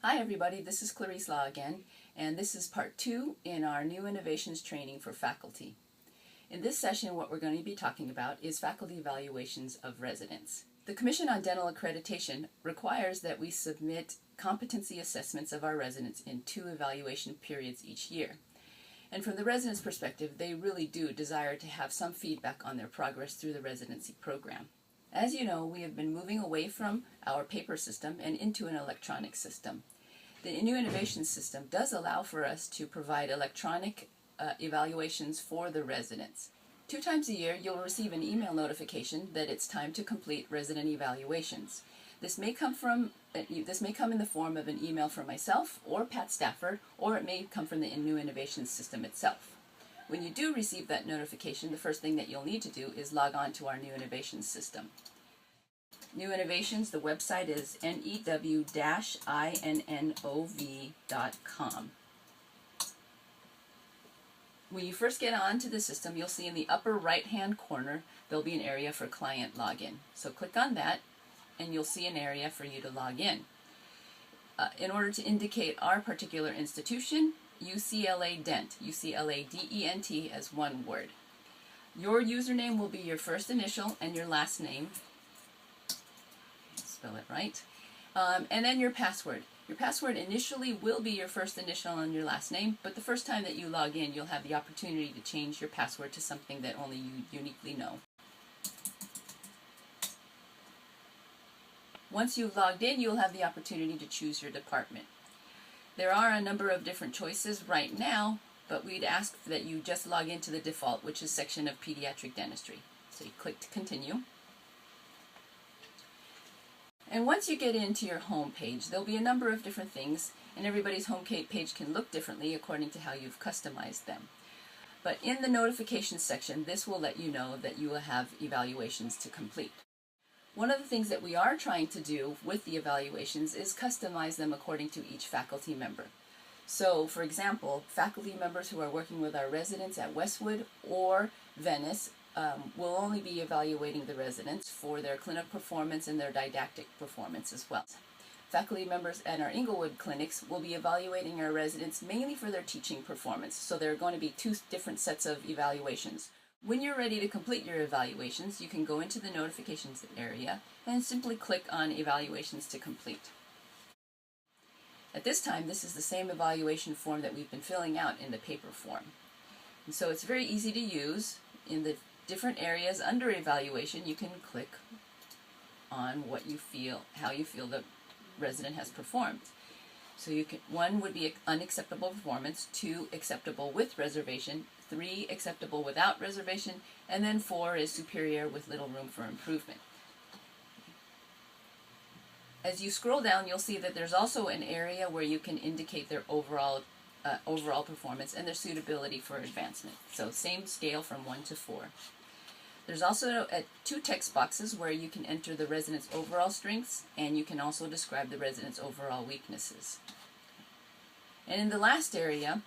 Hi everybody, this is Clarice Law again, and this is part 2 in our New Innovations training for faculty. In this session, what we're going to be talking about is faculty evaluations of residents. The Commission on Dental Accreditation requires that we submit competency assessments of our residents in 2 evaluation periods each year. And from the residents' perspective, they really do desire to have some feedback on their progress through the residency program. As you know, we have been moving away from our paper system and into an electronic system. The New Innovation System does allow for us to provide electronic evaluations for the residents. 2 times a year, you'll receive an email notification that it's time to complete resident evaluations. This may come in the form of an email from myself or Pat Stafford, or it may come from the New Innovation System itself. When you do receive that notification, the first thing that you'll need to do is log on to our New Innovation System. New Innovations, the website is new-innov.com. When you first get onto the system, you'll see in the upper right-hand corner, there'll be an area for client login. So click on that, and you'll see an area for you to log in. In order to indicate our particular institution, UCLA Dent, UCLA D-E-N-T as one word. Your username will be your first initial and your last name. Spell it right. And then your password. Your password initially will be your first initial and your last name, but the first time that you log in, you'll have the opportunity to change your password to something that only you uniquely know. Once you've logged in, you'll have the opportunity to choose your department. There are a number of different choices right now, but we'd ask that you just log into the default, which is section of pediatric dentistry. So you click to continue. And once you get into your home page, there'll be a number of different things, and everybody's home page can look differently according to how you've customized them. But in the notifications section, this will let you know that you will have evaluations to complete. One of the things that we are trying to do with the evaluations is customize them according to each faculty member. So, for example, faculty members who are working with our residents at Westwood or Venice will only be evaluating the residents for their clinic performance and their didactic performance as well. Faculty members at our Inglewood clinics will be evaluating our residents mainly for their teaching performance, so there are going to be 2 different sets of evaluations. When you're ready to complete your evaluations, you can go into the notifications area and simply click on Evaluations to Complete. At this time, this is the same evaluation form that we've been filling out in the paper form. And so it's very easy to use. In the different areas under evaluation, you can click on what you feel, how you feel the resident has performed. So 1 would be unacceptable performance, 2 acceptable with reservation, 3 acceptable without reservation, and then 4 is superior with little room for improvement. As you scroll down, you'll see that there's also an area where you can indicate their overall performance and their suitability for advancement. So same scale from 1 to 4. There's also 2 text boxes where you can enter the resident's overall strengths, and you can also describe the resident's overall weaknesses. And in the last area,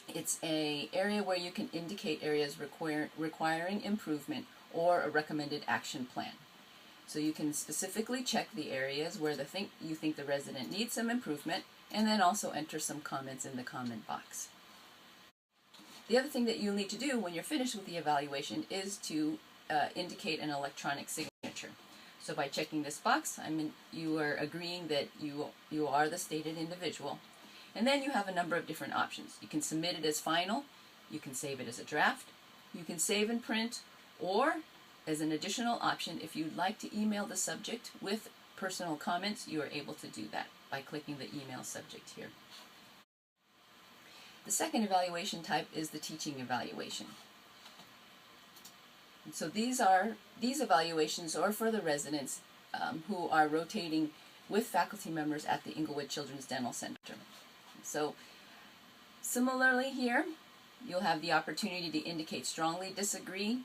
it's an area where you can indicate areas requiring improvement or a recommended action plan. So you can specifically check the areas where you think the resident needs some improvement, and then also enter some comments in the comment box. The other thing that you'll need to do when you're finished with the evaluation is to indicate an electronic signature. So by checking this box, you are agreeing that you are the stated individual. And then you have a number of different options. You can submit it as final, you can save it as a draft, you can save and print, or as an additional option, if you'd like to email the subject with personal comments, you are able to do that by clicking the email subject here. The second evaluation type is the teaching evaluation. And so these evaluations are for the residents who are rotating with faculty members at the Inglewood Children's Dental Center. So similarly here, you'll have the opportunity to indicate strongly disagree,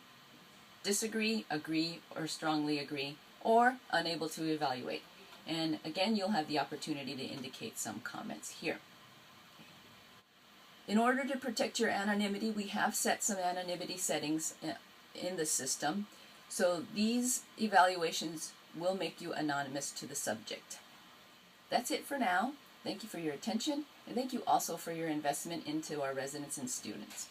agree, or strongly agree, or unable to evaluate. And again, you'll have the opportunity to indicate some comments here. In order to protect your anonymity, we have set some anonymity settings in the system. So these evaluations will make you anonymous to the subject. That's it for now. Thank you for your attention, and thank you also for your investment into our residents and students.